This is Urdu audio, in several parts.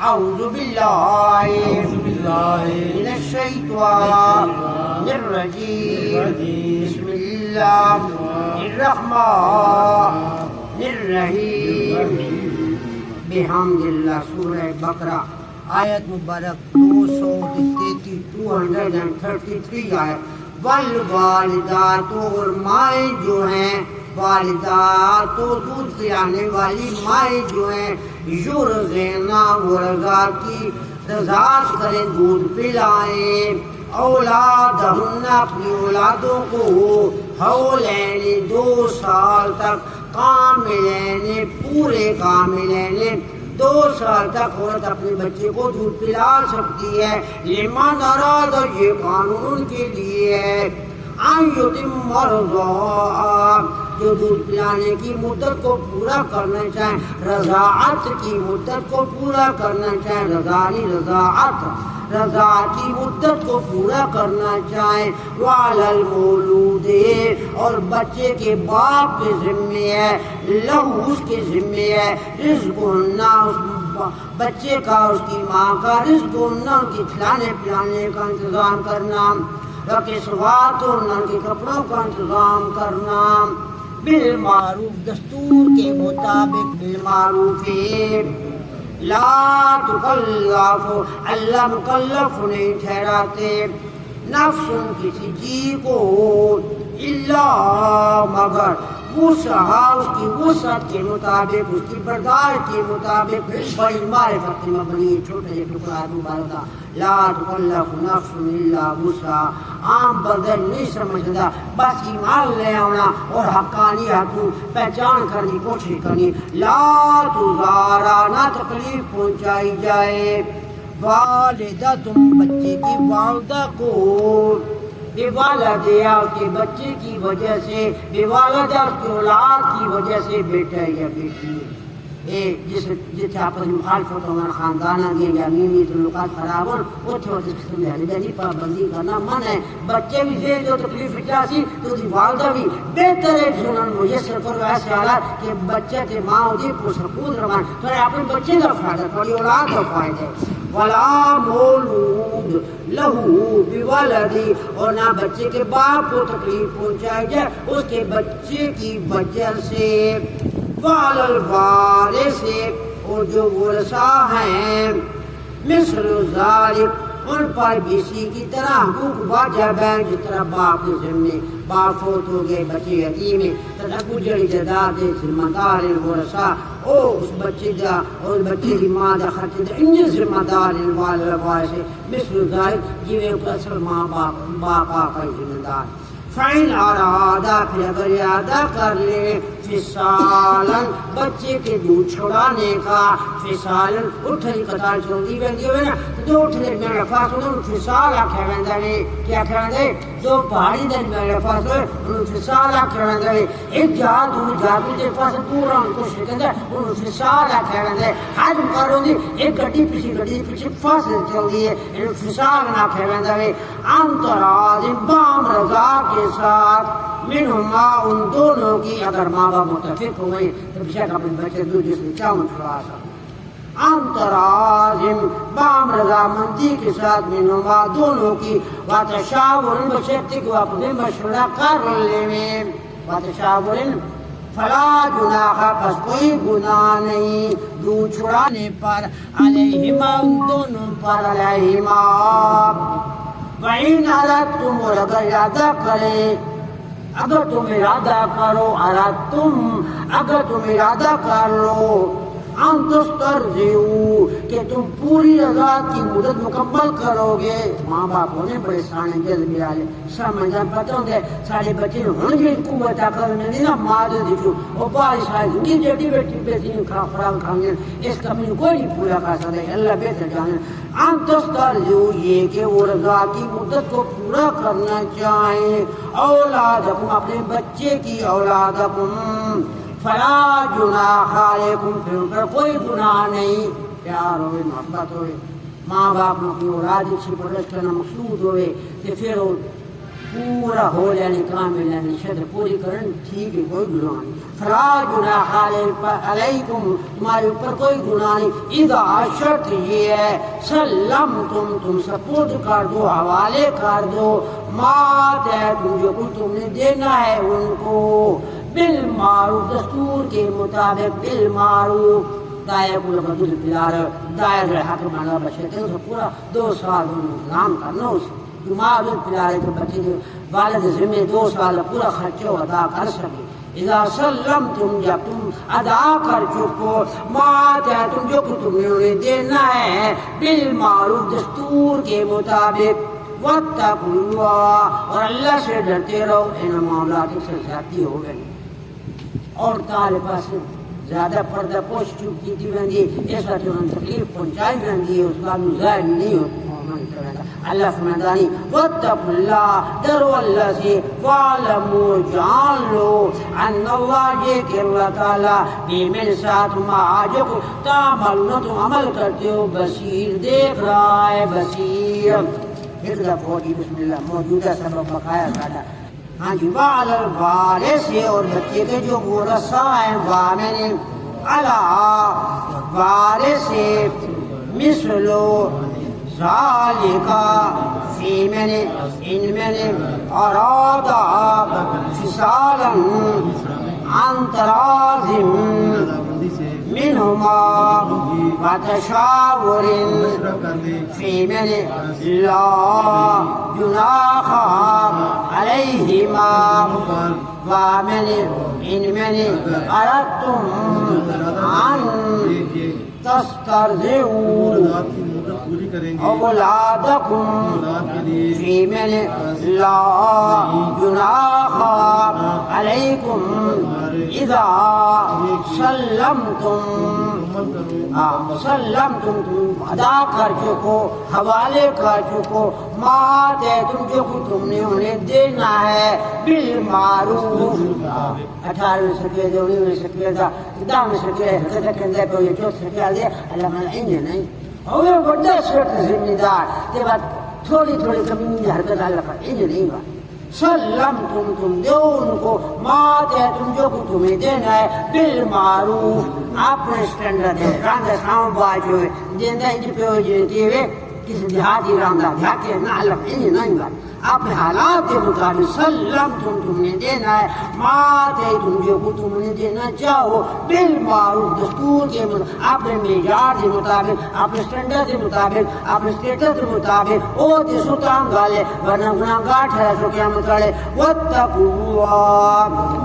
اعوذ باللہ من الشیطان الرجیم بسم اللہ الرحمن الرحیم بحمد اللہ. سورہ بقرہ آیت مبارک 233 آیت. والوالدات اور مائیں جو ہیں، والدات تو دودھ پلانے والی مائیں جو ہیں، یرضعنا وہ رضا کی رضاعت کریں، دودھ پلائیں، اولادہن اپنی اولادوں کو حولین 2 سال تک، کاملین پورے کاملین 2 سال تک عورت اپنے بچے کو دودھ پلا سکتی ہے. لمن اراد یہ قانون کے لیے ہے، ان یتم الرضاعہ جو دودھ پلانے کی مدت کو پورا کرنا چاہیں، رضاعت کی مدت کو پورا کرنا چاہیں، رضاعت کی مدت کو پورا کرنا چاہیں. وعلی المولود اور بچے کے باپ کے ذمے ہے، لہو اس کے ذمے ہے، رزقہن اس بچے کا اس کی ماں کا، رزقہن ان کے کھلانے پلانے کا انتظام کرنا، وکسوتہن ان کے کپڑوں کا انتظام کرنا، بالمعروف دستور کے مطابق، بالمعروف. لا تکلف اللہ مکلف نہیں ٹھہراتے نفس کسی جی کو الا مگر وسعہا اس کی وسعت کے مطابق، اس کی برداشت کے مطابق. بڑی معرفت مبنی چھوٹے ٹکڑا مبارکہ. لا تکلف نفس الا وسعہا عام بدل نہیں سمجھتا، بس ایمان لے آنا اور حقانیت کو پہچان کرنے کی کوشش کرنی. لا تزارا نہ تکلیف پہنچائی جائے، والدہ تم بچے کی والدہ کو، بے والدہ اس کے بچے کی وجہ سے، بے والدہ اس کی اولاد کی وجہ سے، بیٹا یا بیٹی جس آپس میں مخالفت ہونا خاندان آگے یا میمی تعلقات خراب ہو، اتنے اس قسم کی پابندی کرنا من ہے. بچے بھی سے جو تکلیف اٹھاسی تو دی والدہ بھی بہتر ہے سنن میسر کرو ایسے حالات کہ بچے کے ماں ہوتی پرسکون روان تو اپنے بچے کا فائدہ تھوڑی اولاد کا فائدہ ہے. ولا مولود لہو بولدی اور نہ بچے کے باپ کو تکلیف پہنچائی جائے اس کے بچے کی وجہ سے. وعلی الوارث اور جو ورثہ ہیں، مثل ذالک ان پر بھی اسی کی طرح حقوق واجب ہیں جس طرح باپ کے ذمے، باپ فوت ہو گئے بچے یتیم ہیں، تدکو جڑی جداد ذمہ دار ورثہ او اس بچے دا اور بچے کی ماں دا خرچ دا ان ذمہ دار والوارث مثل ذالک جیوے اصل ماں باپ کا ذمہ دار. فَإِنْ أَرَادَا پھر اگر ارادہ کر لے فصالاً بچے کے دودھ چھڑانے کا، فصالاً اٹھلی قطار چلتی بندی ہوئے نا دو اٹھلے میں رفاظ ہوئے فصال آکھے بندہ نے کیا کہنے دو پہاڑی دن میں رفاظ ہوئے فصال آکھے بندہ نے ایک جہاں دور جاتو دے پاس پورا ان کو شکندہ فصال آکھے بندہ حجم کروں دی ایک گھٹی پیچھے فاصل چل دی ہے فصال آکھے بندہ نے انتراز بام رضا کے ساتھ منہما ان دونوں کی اگر ماں باپ متفق ہوئے تو بشک اپنے بچے دو جس میں چاہوں چھڑا سکتے. انترازم بام رضامندی کے ساتھ منہما دونوں کی، وتشاورن بشرط کو اپنے مشورہ کر لے میں، وتشاورن فلا جناح پس کوئی گناہ نہیں دودھ چھڑانے پر، علیہما ان دونوں پر، علیہما. وَإِنْ أَرَدْتُمْ اور اگر ارادہ کریں، اگر تم ارادہ کرو، اگر تم ارادہ کر لو ان تسترضعوا کہ تم پوری رضا کی مدت مکمل کرو گے. ماں باپ ہونے بڑے سانے جذبے والے سمجھا پتہ ہوتے سارے بچے ہوں گے قوت طاقت نہیں نا ماں دے دیکھو وہ بارش آئے گی جٹی بیٹی بیٹی خوراک کھاؤں گے اس کمی کوئی نہیں پورا کر سکتے اللہ بہتر جانے. ان تسترضعوا یہ کہ وہ رضا کی مدت کو پورا کرنا چاہیں، اولادکم اپنے بچے کی، اولادکم فلا جناح علیکم پھر ان پر کوئی گناہ نہیں. پیار ہوئے محبت ہوئے ماں باپ میں اپنی اولاد اچھی پرورش کرنا مقصود ہوئے تو پھر پورا ہو جانے کامل یعنی شرط پوری کرن ٹھیک ہے کوئی گناہ نہیں فلا جناح علیکم تمہارے اوپر کوئی گناہ نہیں اذا شرط یہ ہے تم سپورٹ کر دو حوالے کر دو ما تم جو کچھ تم نے دینا ہے ان کو بالمعروف دستور کے مطابق بالمعروف دائر کو لگا دودھ پلا رہے دائر حق بنا بچے تھے اسے پورا 2 سال انتظام کرنا اسے ماں دودھ پلا رہے تو بچے کے والد ذمہ 2 سال پورا خرچہ ادا کر سکے اذا سلمتم جب تم ادا کر چکو ما تم جو کچھ تم نے انہیں دینا ہے بالمعروف دستور کے مطابق واتقوا اللہ اور اللہ سے ڈرتے رہو ان معاملات سے زیادتی ہو گئی اور تارے پاس زیادہ پردہ پوش چکی تھی بندی اس وقت انہوں نے تکلیف پہنچائی بندی اس کا ظاہر نہیں ہوتا اللہ فرماندانی واتقوا اللہ ڈرو اللہ سے وعلموا جان لو ان اللہ یہ کہ اللہ تعالیٰ بیمن ساتھ ما جو تعملون تم عمل کرتے ہو بصیر دیکھ رہا ہے بصیر ایک دفعہ جی بسم اللہ موجودہ سبب بقایا ساڈا ہاں جی وعلی الوارث اور بچے کے جو ورثہ ہیں میں نے علی وارث مثلو ذالکا فی میں نے ان میں نے ارادہ فصالا عن تراض منهما وتشاور في من لا جناح عليهما ومن إن من أردتم أن تسترضعوا أولادكم في من لا جناح عليكم إذا سلمتم تم ادا کر چکو حوالے کر چکو ما تم جو تم نے انہیں دینا ہے بالمعروف 18 سکے دے 19 سکے دا 10 سکے حرکت کے اندر کوئی 4 سکے دے اللہ میں نہیں اور یہ بڑا شرط ذمہ دار کے بعد تھوڑی کمی حرکت اللہ کا نہیں بات سلمتم دو ان کو ما تم جو تمہیں دینا ہے بالمعروف اپنے اسٹینڈرڈ ہے راندہ ساؤں باجو ہے دیندہ انجی پہ ہو جنتی ہے کسی دیہاتی راندہ دیہاتی ہے نہ علم انجی نہیں بات اپنے حالات کے مطابق تم نے دینا ہے ما تم جو تم نے دینا چاہو بالمعروف دستور کے مطابق اپنے معیار کے مطابق اپنے اسٹینڈرڈ کے مطابق اپنے اسٹیٹس کے مطابق او تے سلطان گالے ورنہ گناہگار ٹھہرا سو قیامت کرے واتقوا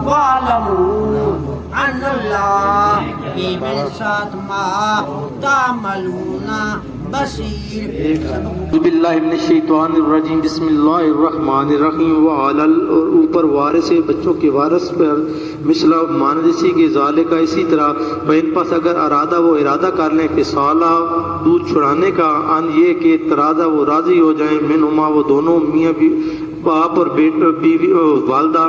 واعلموا ان اللہ بمن ساتھ ما تعملون بصیر اعوذ باللہ من الشیطان الرجیم بسم اللہ الرحمن الرحیم وعلی اور اوپر وارث بچوں کے وارث پر مثلا ماندسی کے ذالک کا اسی طرح بہن پاس اگر ارادہ وہ ارادہ کر لیں کہ سالہ دودھ چھڑانے کا ان یہ کہ ترادہ وہ راضی ہو جائیں منہما وہ دونوں میاں باپ اور بیوی والدہ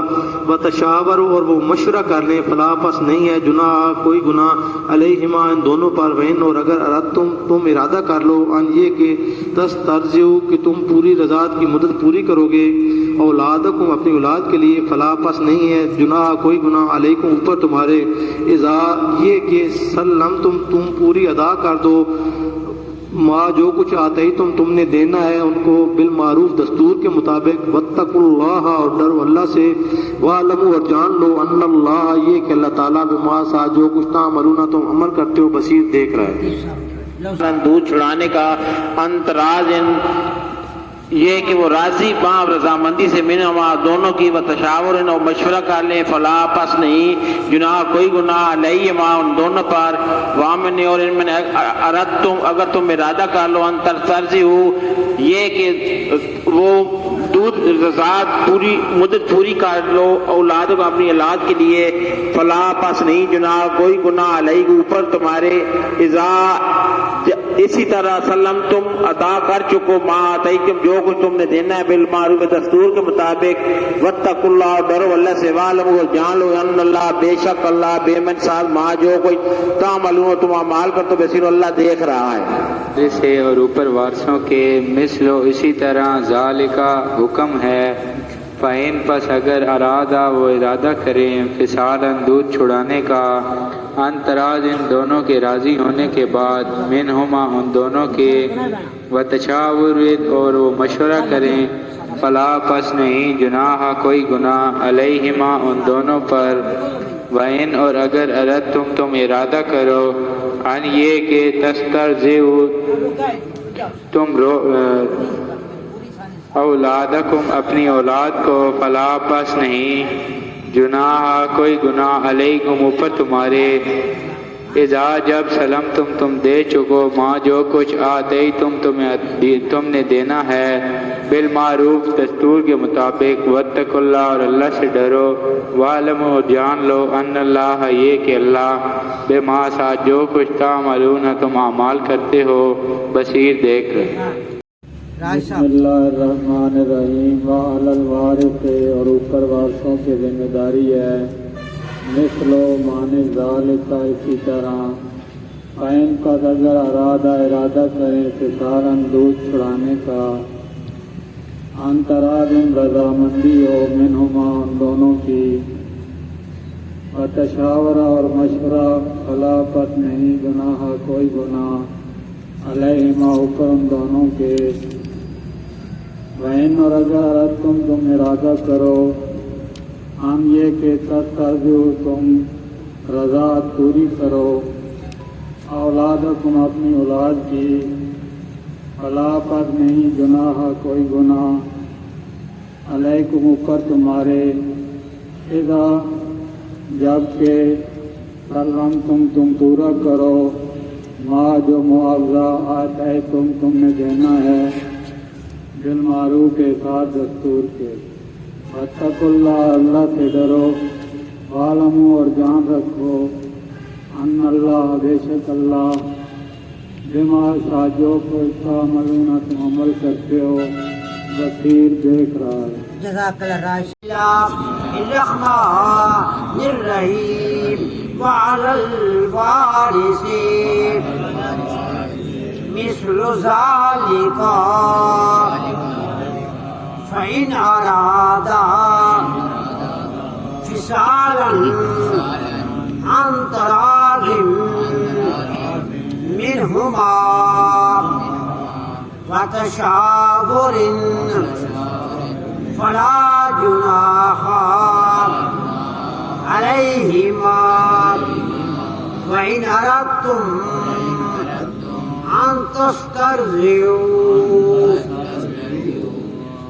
و تشاور اور وہ مشورہ کر لیں فلا پس نہیں ہے جناح کوئی گناہ علیہما ان دونوں پر بہن اور اگر تم ارادہ کر لو ان یہ کہ تسترضعوا کہ تم پوری رضاعت کی مدت پوری کرو گے اولادکم اپنی اولاد کے لیے فلا پس نہیں ہے جناح کوئی گناہ علیکم اوپر تمہارے اذا یہ کہ سلمتم تم پوری ادا کر دو ماں جو کچھ آتے ہی تم نے دینا ہے ان کو بالمعروف دستور کے مطابق واتقوا اللہ اور ڈرو اللہ سے واعلموا اور جان لو ان اللہ یہ کہ اللہ تعالیٰ بما سا جو کچھ تعملون تم عمل کرتے ہو بصیر دیکھ رہا ہے دودھ چھڑانے کا انتراز یہ کہ وہ راضی باں رضامندی سے منہما دونوں کی و تشاور اور مشورہ کر لیں فلا پس نہیں جناح کوئی گناہ علیہما ان دونوں پر وامن اور ان میں اردتم اگر تم ارادہ کر لو ان تسترضعوا یہ کہ وہ دودھ رضاعت پوری مدت پوری کر لو اولاد کو اپنی اولاد کے لیے فلا پس نہیں جناح کوئی گناہ علیہ اوپر تمہارے اذا اسی طرح سلم تم ادا کر چکو ما آتیکم جو کچھ تم نے دینا ہے بالمعروف دستور کے مطابق واتقوا اللہ ڈرو اللہ سے واعلموا جان لو ان اللہ بے شک اللہ بے من سال ما جو کچھ تعملون تم اعمال کر تو بصیر اللہ دیکھ رہا ہے سے اور اوپر وارثوں کے مثل اسی طرح ذالکا حکم ہے فَإِن پس اگر ارادہ وہ ارادہ کریں فصالاً دودھ چھڑانے کا عن تراضٍ دونوں کے راضی ہونے کے بعد منہما ان دونوں کے وتشاور اور وہ مشورہ کریں فلا پس نہیں جناح کوئی گناہ علیہما ان دونوں پر وَإِن اور اگر اردتم تم ارادہ کرو عن یہ کہ تسترضعوا تم اولادکم اپنی اولاد کو فلا پس نہیں جناح کوئی گناہ علیکم اوپر تمہارے اذا جب سلم تم دے چکو ماں جو کچھ آتے تم نے دینا ہے بالمعروف دستور کے مطابق واتقوا اللہ اور اللہ سے ڈرو وَاعْلَمُوا اور جان لو ان اللہ یہ کہ اللہ بما ساتھ جو کچھ تعملون تم اعمال کرتے ہو بصیر دیکھ رہے بسم اللہ الرحمن الرحیم وعلی الوارث اور اوپر وارثوں کی ذمہ داری ہے مثلو معنی ذالک اسی طرح فَإِن پس اگر ارادہ کریں فصالاً دودھ چھڑانے کا عن تراضٍ رضامندی ہو منہما ان دونوں کی وتشاورہ اور مشورہ فلا پس نہیں گناہ کوئی گناہ علیہما اوپر ان دونوں کے وَإِن اور اگر اردتم تم ارادہ کرو ہم یہ کہ تسترضعوا تم رضاعت پوری کرو اولادکم اپنی اولاد کی فلا پس نہیں جناح کوئی گناہ علیکم اوپر تمہارے اذا جب کہ سلمتم تم پورا کرو ما جو معاوضہ آتے تم نے دینا ہے بالمعروف کے ساتھ دستور کے واتقوا اللہ اللہ سے ڈرو وَاعْلَمُوا اور جان رکھو ان اللہ بے شک اللہ بما ساتھ جو کچھ تعملون تم عمل کرتے ہو بصیر دیکھ رہا ہے جزاک اللہ الرحمن الرحیم وعلی الوارث مثل ذلك فإن أرادا فصالا عن تراض منهما وتشاور فلا جناح عليهما وإن أردتم أن تسترضعوا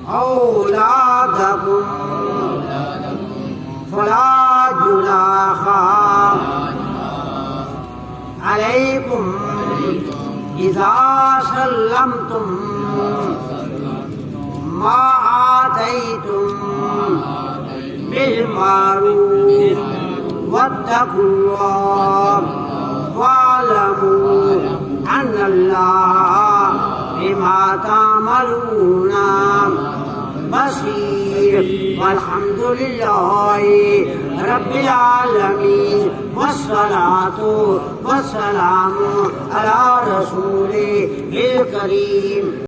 أولادكم فلا جناح عليكم إذا سلمتم ما آتيتم بالمعروف واتقوا الله واعلموا أن الله بما تعملون بصير والحمد لله رب العالمين والصلاة والسلام على رسوله الكريم